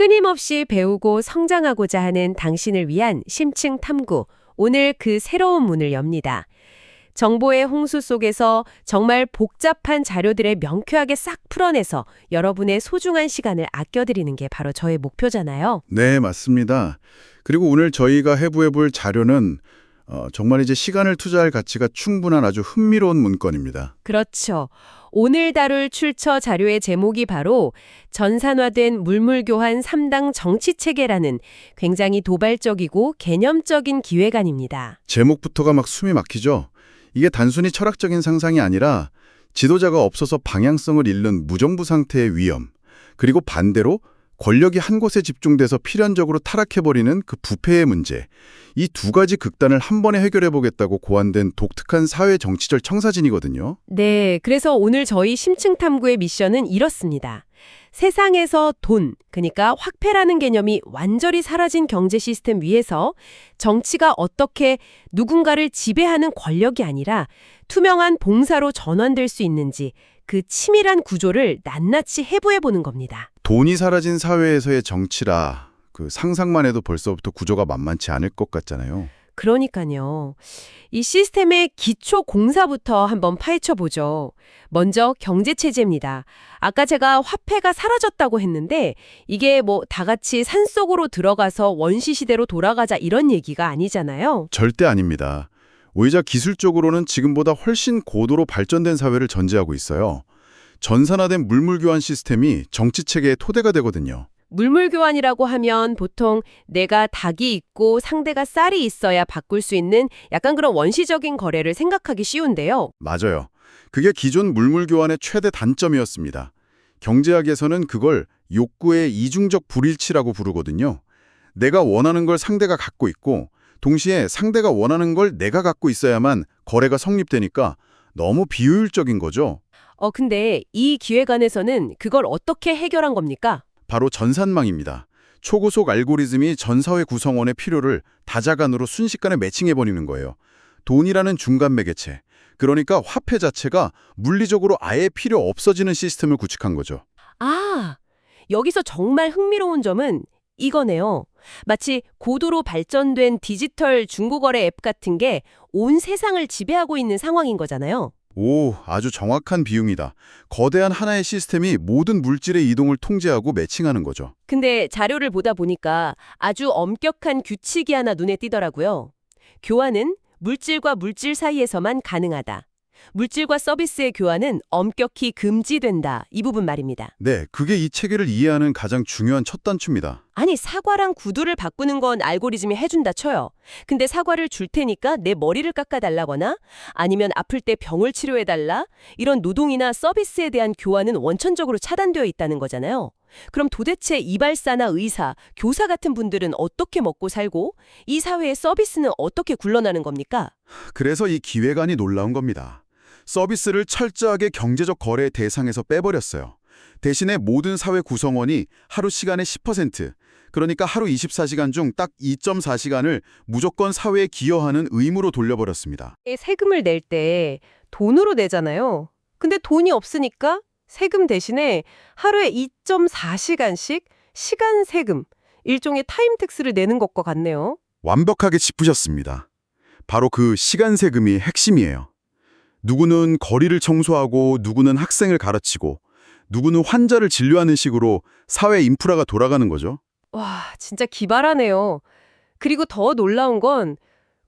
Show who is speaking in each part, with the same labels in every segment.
Speaker 1: 끊임없이 배우고 성장하고자 하는 당신을 위한 심층 탐구. 오늘 그 새로운 문을 엽니다. 정보의 홍수 속에서 정말 복잡한 자료들을 명쾌하게 싹 풀어내서 여러분의 소중한 시간을 아껴드리는 게 바로 저의 목표잖아요.
Speaker 2: 네, 맞습니다. 그리고 오늘 저희가 해부해볼 자료는 정말 이제 시간을 투자할 가치가 충분한 아주 흥미로운 문건입니다.
Speaker 1: 그렇죠. 오늘 다룰 출처 자료의 제목이 바로 전산화된 물물교환 3당 정치체계라는 굉장히 도발적이고 개념적인 기획안입니다.
Speaker 2: 제목부터가 막 숨이 막히죠? 이게 단순히 철학적인 상상이 아니라 지도자가 없어서 방향성을 잃는 무정부 상태의 위험, 그리고 반대로 권력이 한 곳에 집중돼서 필연적으로 타락해버리는 그 부패의 문제, 이 두 가지 극단을 한 번에 해결해보겠다고 고안된 독특한 사회 정치적 청사진이거든요.
Speaker 1: 네, 그래서 오늘 저희 심층 탐구의 미션은 이렇습니다. 세상에서 돈, 그러니까 화폐라는 개념이 완전히 사라진 경제 시스템 위에서 정치가 어떻게 누군가를 지배하는 권력이 아니라 투명한 봉사로 전환될 수 있는지 그 치밀한 구조를 낱낱이 해부해보는 겁니다.
Speaker 2: 돈이 사라진 사회에서의 정치라 그 상상만 해도 벌써부터 구조가 만만치 않을 것 같잖아요.
Speaker 1: 그러니까요. 이 시스템의 기초 공사부터 한번 파헤쳐보죠. 먼저 경제체제입니다. 아까 제가 화폐가 사라졌다고 했는데 이게 뭐 다 같이 산속으로 들어가서 원시시대로 돌아가자 이런 얘기가 아니잖아요.
Speaker 2: 절대 아닙니다. 오히려 기술적으로는 지금보다 훨씬 고도로 발전된 사회를 전제하고 있어요. 전산화된 물물교환 시스템이 정치체계의 토대가 되거든요.
Speaker 1: 물물교환이라고 하면 보통 내가 닭이 있고 상대가 쌀이 있어야 바꿀 수 있는 약간 그런 원시적인 거래를 생각하기 쉬운데요.
Speaker 2: 맞아요. 그게 기존 물물교환의 최대 단점이었습니다. 경제학에서는 그걸 욕구의 이중적 불일치라고 부르거든요. 내가 원하는 걸 상대가 갖고 있고 동시에 상대가 원하는 걸 내가 갖고 있어야만 거래가 성립되니까 너무 비효율적인 거죠.
Speaker 1: 근데 이 기획안에서는 그걸 어떻게 해결한 겁니까?
Speaker 2: 바로 전산망입니다. 초고속 알고리즘이 전 사회 구성원의 필요를 다자간으로 순식간에 매칭해버리는 거예요. 돈이라는 중간 매개체, 그러니까 화폐 자체가 물리적으로 아예 필요 없어지는 시스템을 구축한 거죠.
Speaker 1: 아, 여기서 정말 흥미로운 점은 이거네요. 마치 고도로 발전된 디지털 중고거래 앱 같은 게 온 세상을 지배하고 있는 상황인 거잖아요.
Speaker 2: 오, 아주 정확한 비유입니다. 거대한 하나의 시스템이 모든 물질의 이동을 통제하고 매칭하는 거죠.
Speaker 1: 근데 자료를 보다 보니까 아주 엄격한 규칙이 하나 눈에 띄더라고요. 교환은 물질과 물질 사이에서만 가능하다. 물질과 서비스의 교환은 엄격히 금지된다. 이 부분 말입니다.
Speaker 2: 네, 그게 이 체계를 이해하는 가장 중요한 첫 단추입니다.
Speaker 1: 아니, 사과랑 구두를 바꾸는 건 알고리즘이 해준다 쳐요. 근데 사과를 줄 테니까 내 머리를 깎아달라거나 아니면 아플 때 병을 치료해달라? 이런 노동이나 서비스에 대한 교환은 원천적으로 차단되어 있다는 거잖아요. 그럼 도대체 이발사나 의사, 교사 같은 분들은 어떻게 먹고 살고 이 사회의 서비스는 어떻게 굴러나는 겁니까?
Speaker 2: 그래서 이 기획안이 놀라운 겁니다. 서비스를 철저하게 경제적 거래의 대상에서 빼버렸어요. 대신에 모든 사회 구성원이 하루 시간의 10%, 그러니까 하루 24시간 중 딱 2.4시간을 무조건 사회에 기여하는 의무로 돌려버렸습니다.
Speaker 1: 세금을 낼 때 돈으로 내잖아요. 근데 돈이 없으니까 세금 대신에 하루에 2.4시간씩 시간 세금, 일종의 타임택스를 내는 것과 같네요.
Speaker 2: 완벽하게 짚으셨습니다. 바로 그 시간 세금이 핵심이에요. 누구는 거리를 청소하고 누구는 학생을 가르치고 누구는 환자를 진료하는 식으로 사회 인프라가 돌아가는 거죠.
Speaker 1: 와, 진짜 기발하네요. 그리고 더 놀라운 건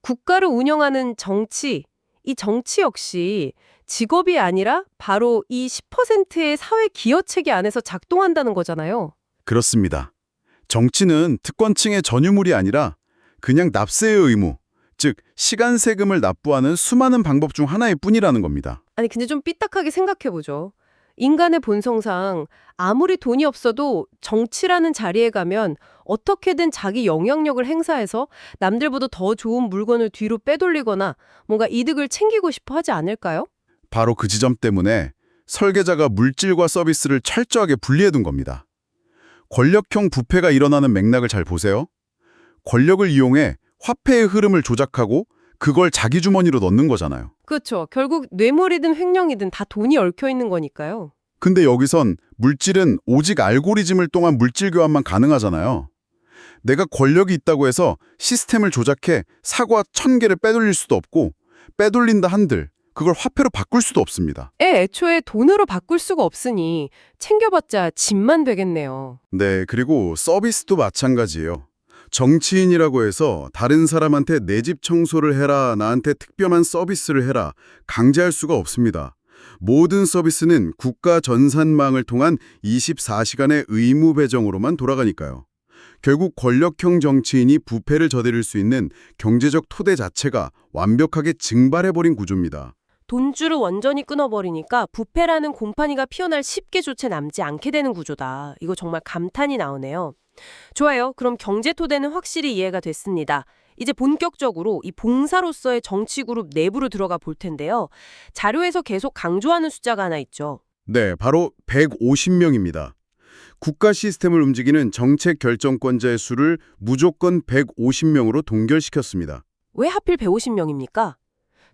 Speaker 1: 국가를 운영하는 정치, 이 정치 역시 직업이 아니라 바로 이 10%의 사회 기여 체계 안에서 작동한다는 거잖아요.
Speaker 2: 그렇습니다. 정치는 특권층의 전유물이 아니라 그냥 납세의 의무, 즉 시간 세금을 납부하는 수많은 방법 중 하나일 뿐이라는 겁니다.
Speaker 1: 아니, 근데 좀 삐딱하게 생각해보죠. 인간의 본성상 아무리 돈이 없어도 정치라는 자리에 가면 어떻게든 자기 영향력을 행사해서 남들보다 더 좋은 물건을 뒤로 빼돌리거나 뭔가 이득을 챙기고 싶어 하지 않을까요?
Speaker 2: 바로 그 지점 때문에 설계자가 물질과 서비스를 철저하게 분리해둔 겁니다. 권력형 부패가 일어나는 맥락을 잘 보세요. 권력을 이용해 화폐의 흐름을 조작하고 그걸 자기 주머니로 넣는 거잖아요.
Speaker 1: 그렇죠. 결국 뇌물이든 횡령이든 다 돈이 얽혀 있는 거니까요.
Speaker 2: 근데 여기선 물질은 오직 알고리즘을 통한 물질 교환만 가능하잖아요. 내가 권력이 있다고 해서 시스템을 조작해 사과 1000개를 빼돌릴 수도 없고 빼돌린다 한들 그걸 화폐로 바꿀 수도 없습니다.
Speaker 1: 애초에 돈으로 바꿀 수가 없으니 챙겨봤자 짐만 되겠네요.
Speaker 2: 네, 그리고 서비스도 마찬가지예요. 정치인이라고 해서 다른 사람한테 내 집 청소를 해라, 나한테 특별한 서비스를 해라, 강제할 수가 없습니다. 모든 서비스는 국가 전산망을 통한 24시간의 의무 배정으로만 돌아가니까요. 결국 권력형 정치인이 부패를 저지를 수 있는 경제적 토대 자체가 완벽하게 증발해버린 구조입니다.
Speaker 1: 돈줄을 완전히 끊어버리니까 부패라는 곰팡이가 피어날 10개조차 남지 않게 되는 구조다. 이거 정말 감탄이 나오네요. 좋아요. 그럼 경제 토대는 확실히 이해가 됐습니다. 이제 본격적으로 이 봉사로서의 정치그룹 내부로 들어가 볼 텐데요. 자료에서 계속 강조하는 숫자가 하나 있죠.
Speaker 2: 네, 바로 150명입니다. 국가 시스템을 움직이는 정책 결정권자의 수를 무조건 150명으로 동결시켰습니다.
Speaker 1: 왜 하필 150명입니까?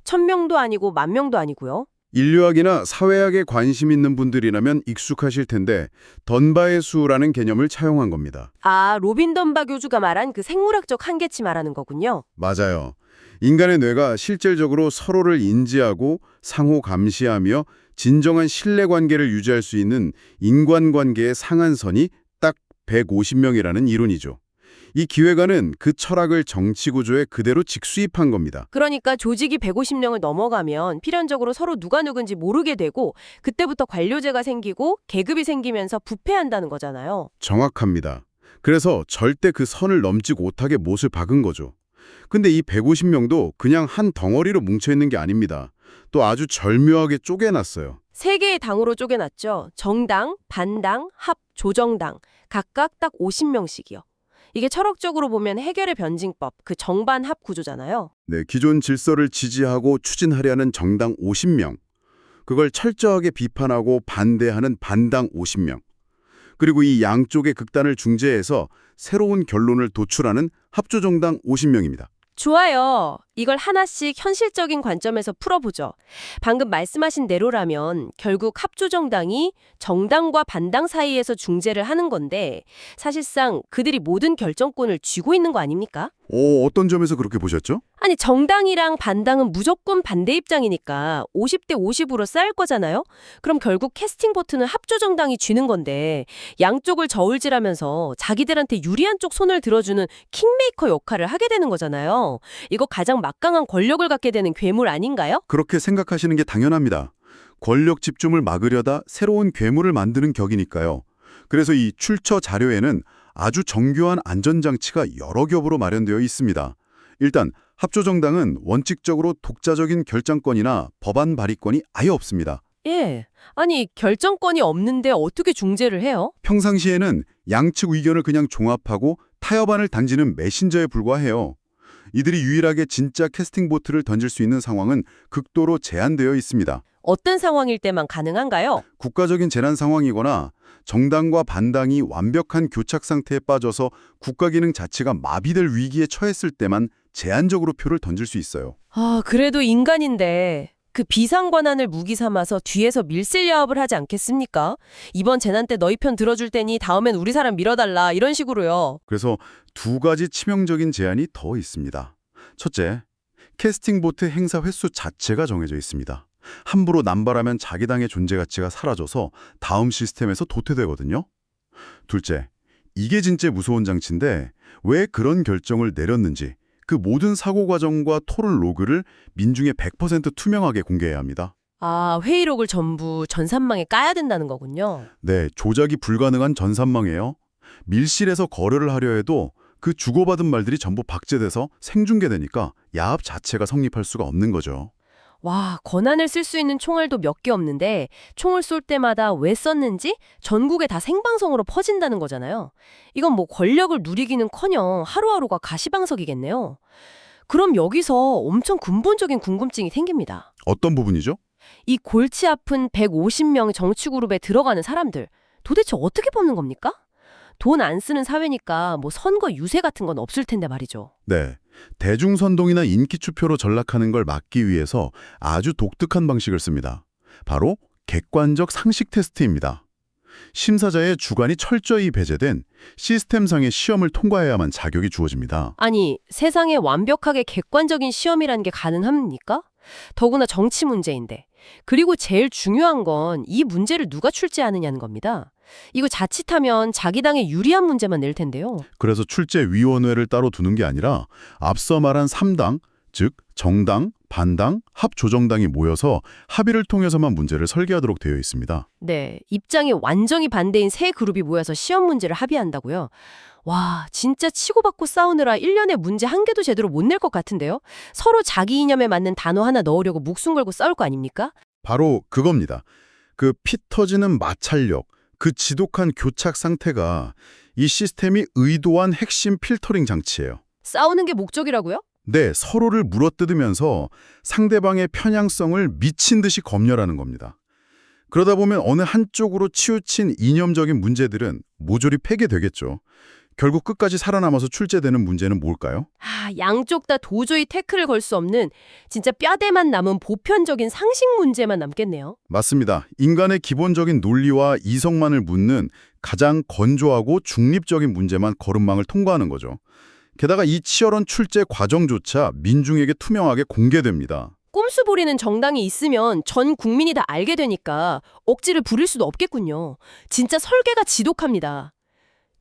Speaker 1: 1000명도 아니고 10,000명도 아니고요.
Speaker 2: 인류학이나 사회학에 관심 있는 분들이라면 익숙하실 텐데 던바의 수라는 개념을 차용한 겁니다.
Speaker 1: 아, 로빈 던바 교주가 말한 그 생물학적 한계치 말하는 거군요.
Speaker 2: 맞아요. 인간의 뇌가 실질적으로 서로를 인지하고 상호 감시하며 진정한 신뢰관계를 유지할 수 있는 인간관계의 상한선이 딱 150명이라는 이론이죠. 이 기획안은 그 철학을 정치구조에 그대로 직수입한 겁니다.
Speaker 1: 그러니까 조직이 150명을 넘어가면 필연적으로 서로 누가 누군지 모르게 되고 그때부터 관료제가 생기고 계급이 생기면서 부패한다는 거잖아요.
Speaker 2: 정확합니다. 그래서 절대 그 선을 넘지 못하게 못을 박은 거죠. 근데 이 150명도 그냥 한 덩어리로 뭉쳐있는 게 아닙니다. 또 아주 절묘하게 쪼개놨어요.
Speaker 1: 3개의 당으로 쪼개놨죠. 정당, 반당, 합, 조정당. 각각 딱 50명씩이요. 이게 철학적으로 보면 해결의 변증법, 그 정반합 구조잖아요.
Speaker 2: 네, 기존 질서를 지지하고 추진하려는 정당 50명. 그걸 철저하게 비판하고 반대하는 반당 50명. 그리고 이 양쪽의 극단을 중재해서 새로운 결론을 도출하는 합조정당 50명입니다.
Speaker 1: 좋아요. 이걸 하나씩 현실적인 관점에서 풀어보죠. 방금 말씀하신 대로라면 결국 합조정당이 정당과 반당 사이에서 중재를 하는 건데 사실상 그들이 모든 결정권을 쥐고 있는 거 아닙니까?
Speaker 2: 어떤 점에서 그렇게 보셨죠?
Speaker 1: 아니 정당이랑 반당은 무조건 반대 입장이니까 50대 50으로 싸울 거잖아요? 그럼 결국 캐스팅 보트는 합조정당이 쥐는 건데 양쪽을 저울질하면서 자기들한테 유리한 쪽 손을 들어주는 킹메이커 역할을 하게 되는 거잖아요. 이거 가장 막강한 권력을 갖게 되는 괴물 아닌가요?
Speaker 2: 그렇게 생각하시는 게 당연합니다. 권력 집중을 막으려다 새로운 괴물을 만드는 격이니까요. 그래서 이 출처 자료에는 아주 정교한 안전장치가 여러 겹으로 마련되어 있습니다. 일단 합조정당은 원칙적으로 독자적인 결정권이나 법안 발의권이 아예 없습니다.
Speaker 1: 예. 아니 결정권이 없는데 어떻게 중재를 해요?
Speaker 2: 평상시에는 양측 의견을 그냥 종합하고 타협안을 단지는 메신저에 불과해요. 이들이 유일하게 진짜 캐스팅 보트를 던질 수 있는 상황은 극도로 제한되어 있습니다.
Speaker 1: 어떤 상황일 때만 가능한가요?
Speaker 2: 국가적인 재난 상황이거나 정당과 반당이 완벽한 교착 상태에 빠져서 국가 기능 자체가 마비될 위기에 처했을 때만 제한적으로 표를 던질 수 있어요.
Speaker 1: 아, 그래도 인간인데 그 비상 권한을 무기 삼아서 뒤에서 밀실 야합을 하지 않겠습니까? 이번 재난 때 너희 편 들어줄 테니 다음엔 우리 사람 밀어달라 이런 식으로요.
Speaker 2: 그래서 두 가지 치명적인 제한이 더 있습니다. 첫째, 캐스팅 보트 행사 횟수 자체가 정해져 있습니다. 함부로 남발하면 자기 당의 존재 가치가 사라져서 다음 시스템에서 도태되거든요. 둘째, 이게 진짜 무서운 장치인데 왜 그런 결정을 내렸는지 그 모든 사고 과정과 토론 로그를 민중에 100% 투명하게 공개해야 합니다.
Speaker 1: 아, 회의록을 전부 전산망에 까야 된다는 거군요.
Speaker 2: 네, 조작이 불가능한 전산망이에요. 밀실에서 거래를 하려 해도 그 주고받은 말들이 전부 박제돼서 생중계되니까 야합 자체가 성립할 수가 없는 거죠.
Speaker 1: 와, 권한을 쓸 수 있는 총알도 몇 개 없는데 총을 쏠 때마다 왜 썼는지 전국에 다 생방송으로 퍼진다는 거잖아요. 이건 뭐 권력을 누리기는커녕 하루하루가 가시방석이겠네요. 그럼 여기서 엄청 근본적인 궁금증이 생깁니다.
Speaker 2: 어떤 부분이죠?
Speaker 1: 이 골치 아픈 150명 정치그룹에 들어가는 사람들 도대체 어떻게 뽑는 겁니까? 돈 안 쓰는 사회니까 뭐 선거 유세 같은 건 없을 텐데 말이죠.
Speaker 2: 네, 대중선동이나 인기투표로 전락하는 걸 막기 위해서 아주 독특한 방식을 씁니다. 바로
Speaker 3: 객관적 상식 테스트입니다. 심사자의 주관이 철저히 배제된 시스템상의 시험을 통과해야만 자격이 주어집니다.
Speaker 1: 아니, 세상에 완벽하게 객관적인 시험이라는 게 가능합니까? 더구나 정치 문제인데. 그리고 제일 중요한 건 이 문제를 누가 출제하느냐는 겁니다. 이거 자칫하면 자기 당에 유리한 문제만 낼 텐데요.
Speaker 3: 그래서 출제위원회를 따로 두는 게 아니라 앞서 말한 3당, 즉 정당, 반당, 합조정당이 모여서 합의를 통해서만 문제를 설계하도록 되어 있습니다.
Speaker 1: 네, 입장이 완전히 반대인 세 그룹이 모여서 시험 문제를 합의한다고요? 와, 진짜 치고받고 싸우느라 1년에 문제 한 개도 제대로 못 낼 것 같은데요? 서로 자기 이념에 맞는 단어 하나 넣으려고 목숨 걸고 싸울 거 아닙니까?
Speaker 3: 바로 그겁니다. 그 피 터지는 마찰력, 그 지독한 교착 상태가 이 시스템이 의도한 핵심 필터링 장치예요.
Speaker 1: 싸우는 게 목적이라고요?
Speaker 3: 네, 서로를 물어뜯으면서 상대방의 편향성을 미친 듯이 검열하는 겁니다. 그러다 보면 어느 한쪽으로 치우친 이념적인 문제들은 모조리 폐기되겠죠. 결국 끝까지 살아남아서 출제되는 문제는 뭘까요?
Speaker 1: 양쪽 다 도저히 태클을 걸 수 없는 진짜 뼈대만 남은 보편적인 상식 문제만 남겠네요.
Speaker 3: 맞습니다. 인간의 기본적인 논리와 이성만을 묻는 가장 건조하고 중립적인 문제만 거름망을 통과하는 거죠. 게다가 이 치열한 출제 과정조차 민중에게 투명하게 공개됩니다.
Speaker 1: 꼼수 부리는 정당이 있으면 전 국민이 다 알게 되니까 억지를 부릴 수도 없겠군요. 진짜 설계가 지독합니다.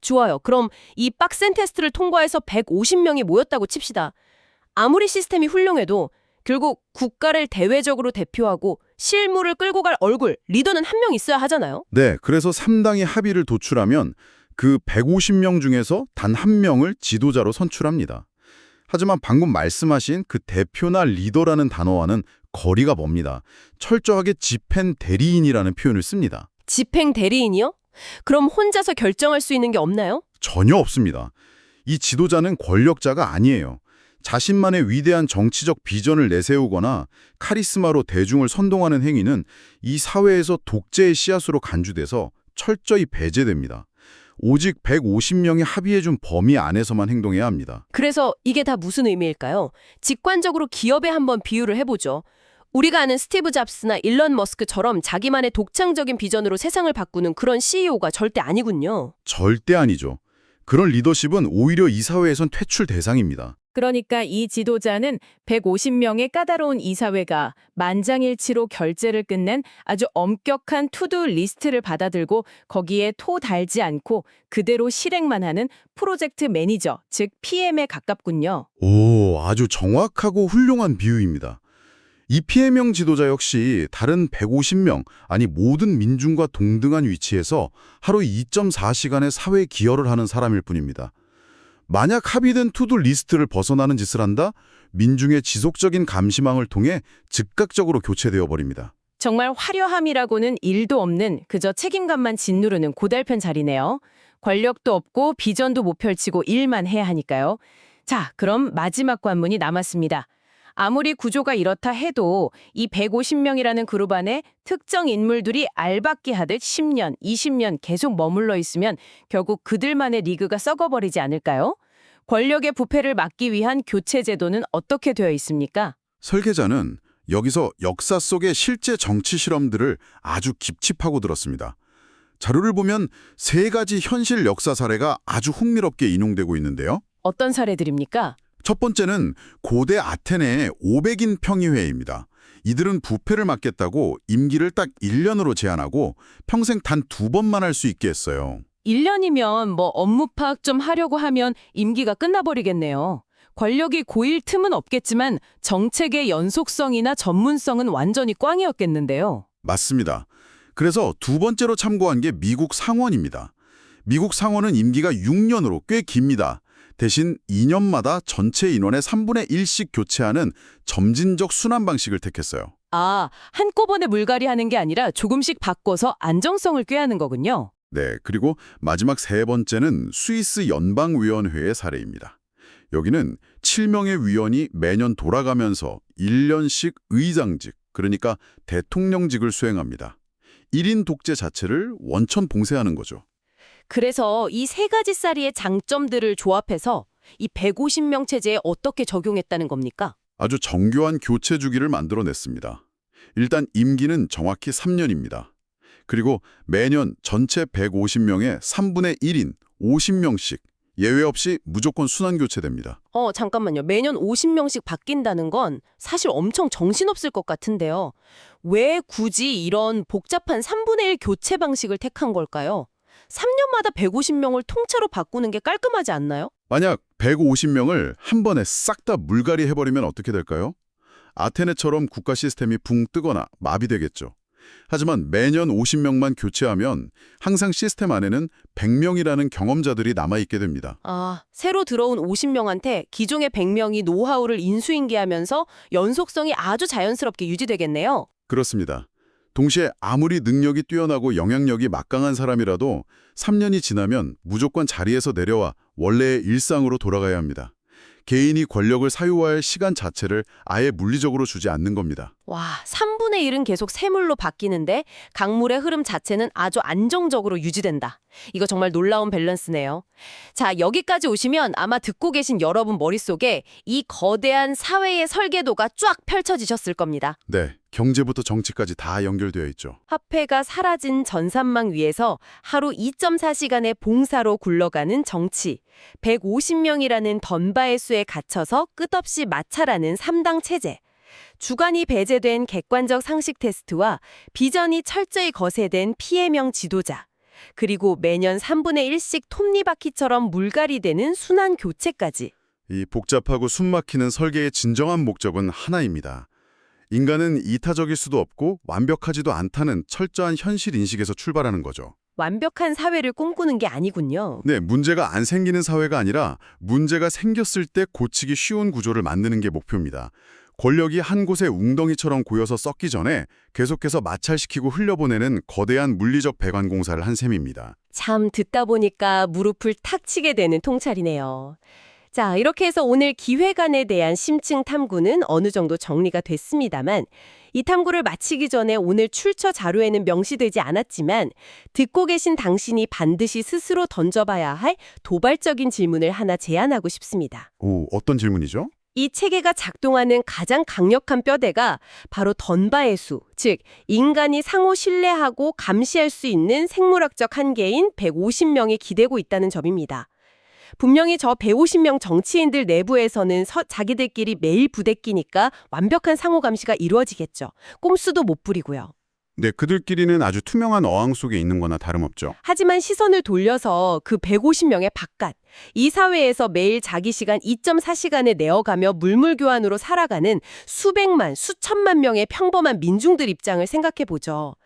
Speaker 1: 좋아요. 그럼 이 빡센 테스트를 통과해서 150명이 모였다고 칩시다. 아무리 시스템이 훌륭해도 결국 국가를 대외적으로 대표하고 실무를 끌고 갈 얼굴, 리더는 한 명 있어야 하잖아요.
Speaker 3: 네, 그래서 3당이 합의를 도출하면 그 150명 중에서 단 한 명을 지도자로 선출합니다. 하지만 방금 말씀하신 그 대표나 리더라는 단어와는 거리가 멉니다. 철저하게 집행 대리인이라는 표현을 씁니다.
Speaker 1: 집행 대리인이요? 그럼 혼자서 결정할 수 있는 게 없나요?
Speaker 3: 전혀 없습니다. 이 지도자는 권력자가 아니에요. 자신만의 위대한 정치적 비전을 내세우거나 카리스마로 대중을 선동하는 행위는 이 사회에서 독재의 씨앗으로 간주돼서 철저히 배제됩니다. 오직 150명이 합의해준 범위 안에서만 행동해야 합니다.
Speaker 1: 그래서 이게 다 무슨 의미일까요? 직관적으로 기업에 한번 비유를 해보죠. 우리가 아는 스티브 잡스나 일론 머스크처럼 자기만의 독창적인 비전으로 세상을 바꾸는 그런 CEO가 절대 아니군요.
Speaker 3: 절대 아니죠. 그런 리더십은 오히려 이 사회에선 퇴출 대상입니다.
Speaker 4: 그러니까 이 지도자는 150명의 까다로운 이사회가 만장일치로 결재를 끝낸 아주 엄격한 투두 리스트를 받아들고 거기에 토 달지 않고 그대로 실행만 하는 프로젝트 매니저, 즉 PM에 가깝군요.
Speaker 3: 오, 아주 정확하고 훌륭한 비유입니다. 이 PM형 지도자 역시 다른 150명, 아니 모든 민중과 동등한 위치에서 하루 2.4시간의 사회 기여를 하는 사람일 뿐입니다. 만약 합의된 투두 리스트를 벗어나는 짓을 한다? 민중의 지속적인 감시망을 통해 즉각적으로 교체되어 버립니다.
Speaker 4: 정말 화려함이라고는 일도 없는 그저 책임감만 짓누르는 고달픈 자리네요. 권력도 없고 비전도 못 펼치고 일만 해야 하니까요. 자, 그럼 마지막 관문이 남았습니다. 아무리 구조가 이렇다 해도 이 150명이라는 그룹 안에 특정 인물들이 알박기 하듯 10년, 20년 계속 머물러 있으면 결국 그들만의 리그가 썩어버리지 않을까요? 권력의 부패를 막기 위한 교체 제도는 어떻게 되어 있습니까?
Speaker 3: 설계자는 여기서 역사 속의 실제 정치 실험들을 아주 깊이 파고들었습니다. 자료를 보면 3가지 현실 역사 사례가 아주 흥미롭게 인용되고 있는데요.
Speaker 4: 어떤 사례들입니까?
Speaker 3: 첫 번째는 고대 아테네의 500인 평의회입니다. 이들은 부패를 막겠다고 임기를 딱 1년으로 제한하고 평생 단 2번만 할 수 있게 했어요.
Speaker 4: 1년이면 뭐 업무 파악 좀 하려고 하면 임기가 끝나버리겠네요. 권력이 고일 틈은 없겠지만 정책의 연속성이나 전문성은 완전히 꽝이었겠는데요.
Speaker 3: 맞습니다. 그래서 두 번째로 참고한 게 미국 상원입니다. 미국 상원은 임기가 6년으로 꽤 깁니다. 대신 2년마다 전체 인원의 3분의 1씩 교체하는 점진적 순환 방식을 택했어요.
Speaker 4: 아, 한꺼번에 물갈이 하는 게 아니라 조금씩 바꿔서 안정성을 꾀하는 거군요.
Speaker 3: 네, 그리고 마지막 3번째는 스위스 연방위원회의 사례입니다. 여기는 7명의 위원이 매년 돌아가면서 1년씩 의장직, 그러니까 대통령직을 수행합니다. 1인 독재 자체를 원천 봉쇄하는 거죠.
Speaker 1: 그래서 이 3가지짜리의 장점들을 조합해서 이 150명 체제에 어떻게 적용했다는 겁니까?
Speaker 3: 아주 정교한 교체 주기를 만들어냈습니다. 일단 임기는 정확히 3년입니다. 그리고 매년 전체 150명의 3분의 1인 50명씩 예외 없이 무조건 순환 교체됩니다.
Speaker 1: 잠깐만요. 매년 50명씩 바뀐다는 건 사실 엄청 정신없을 것 같은데요. 왜 굳이 이런 복잡한 3분의 1 교체 방식을 택한 걸까요? 3년마다 150명을 통째로 바꾸는 게 깔끔하지 않나요?
Speaker 3: 만약 150명을 한 번에 싹 다 물갈이 해버리면 어떻게 될까요? 아테네처럼 국가 시스템이 붕 뜨거나 마비되겠죠. 하지만 매년 50명만 교체하면 항상 시스템 안에는 100명이라는 경험자들이 남아있게 됩니다.
Speaker 1: 새로 들어온 50명한테 기존의 100명이 노하우를 인수인계하면서 연속성이 아주 자연스럽게 유지되겠네요.
Speaker 3: 그렇습니다. 동시에 아무리 능력이 뛰어나고 영향력이 막강한 사람이라도 3년이 지나면 무조건 자리에서 내려와 원래의 일상으로 돌아가야 합니다. 개인이 권력을 사유할 시간 자체를 아예 물리적으로 주지 않는 겁니다.
Speaker 1: 와, 3분의 1은 계속 세물로 바뀌는데 강물의 흐름 자체는 아주 안정적으로 유지된다. 이거 정말 놀라운 밸런스네요. 자, 여기까지 오시면 아마 듣고 계신 여러분 머릿속에 이 거대한 사회의 설계도가 쫙 펼쳐지셨을 겁니다.
Speaker 3: 네, 경제부터 정치까지 다 연결되어 있죠.
Speaker 1: 화폐가 사라진 전산망 위에서 하루 2.4시간의 봉사로 굴러가는 정치, 150명이라는 던바의 수에 갇혀서 끝없이 마찰하는 3당 체제, 주관이 배제된 객관적 상식 테스트와 비전이 철저히 거세된 피해명 지도자, 그리고 매년 3분의 1씩 톱니바퀴처럼 물갈이 되는 순환 교체까지.
Speaker 3: 이 복잡하고 숨막히는 설계의 진정한 목적은 하나입니다. 인간은 이타적일 수도 없고 완벽하지도 않다는 철저한 현실 인식에서 출발하는 거죠.
Speaker 1: 완벽한 사회를 꿈꾸는 게 아니군요.
Speaker 3: 네, 문제가 안 생기는 사회가 아니라 문제가 생겼을 때 고치기 쉬운 구조를 만드는 게 목표입니다. 권력이 한 곳에 웅덩이처럼 고여서 썩기 전에 계속해서 마찰시키고 흘려보내는 거대한 물리적 배관 공사를 한 셈입니다.
Speaker 1: 참 듣다 보니까 무릎을 탁 치게 되는 통찰이네요. 자, 이렇게 해서 오늘 기획안에 대한 심층 탐구는 어느 정도 정리가 됐습니다만 이 탐구를 마치기 전에 오늘 출처 자료에는 명시되지 않았지만 듣고 계신 당신이 반드시 스스로 던져봐야 할 도발적인 질문을 하나 제안하고 싶습니다.
Speaker 3: 오, 어떤 질문이죠?
Speaker 1: 이 체계가 작동하는 가장 강력한 뼈대가 바로 던바의 수, 즉 인간이 상호 신뢰하고 감시할 수 있는 생물학적 한계인 150명에 기대고 있다는 점입니다. 분명히 저 150명 정치인들 내부에서는 자기들끼리 매일 부대끼니까 완벽한 상호 감시가 이루어지겠죠. 꼼수도 못 부리고요.
Speaker 3: 네, 그들끼리는 아주 투명한 어항 속에 있는 거나 다름없죠.
Speaker 1: 하지만 시선을 돌려서 그 150명의 바깥, 이 사회에서 매일 자기 시간 2.4시간을 내어가며 물물교환으로 살아가는 수백만, 수천만 명의 평범한 민중들 입장을 생각해보죠.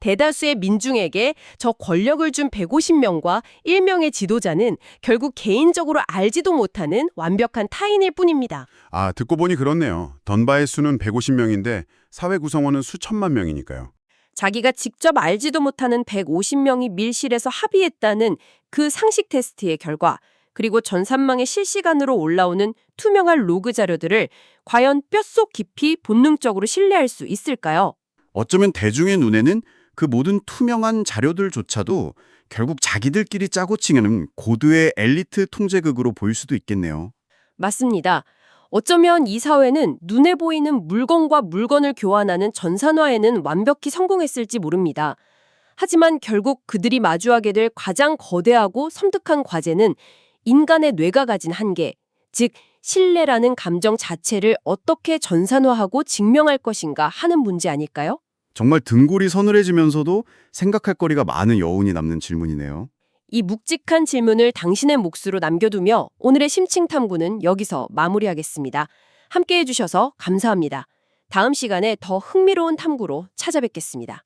Speaker 1: 대다수의 민중에게 저 권력을 준 150명과 1명의 지도자는 결국 개인적으로 알지도 못하는 완벽한 타인일 뿐입니다.
Speaker 3: 아, 듣고 보니 그렇네요. 던바의 수는 150명인데 사회 구성원은 수천만 명이니까요.
Speaker 1: 자기가 직접 알지도 못하는 150명이 밀실에서 합의했다는 그 상식 테스트의 결과, 그리고 전산망에 실시간으로 올라오는 투명한 로그 자료들을 과연 뼛속 깊이 본능적으로 신뢰할 수 있을까요?
Speaker 5: 어쩌면 대중의 눈에는 그 모든 투명한 자료들조차도 결국 자기들끼리 짜고 치는 고도의 엘리트 통제극으로 보일 수도 있겠네요.
Speaker 1: 맞습니다. 어쩌면 이 사회는 눈에 보이는 물건과 물건을 교환하는 전산화에는 완벽히 성공했을지 모릅니다. 하지만 결국 그들이 마주하게 될 가장 거대하고 섬뜩한 과제는 인간의 뇌가 가진 한계, 즉 신뢰라는 감정 자체를 어떻게 전산화하고 증명할 것인가 하는 문제 아닐까요?
Speaker 5: 정말 등골이 서늘해지면서도 생각할 거리가 많은 여운이 남는 질문이네요.
Speaker 1: 이 묵직한 질문을 당신의 몫으로 남겨두며 오늘의 심층 탐구는 여기서 마무리하겠습니다. 함께해 주셔서 감사합니다. 다음 시간에 더 흥미로운 탐구로 찾아뵙겠습니다.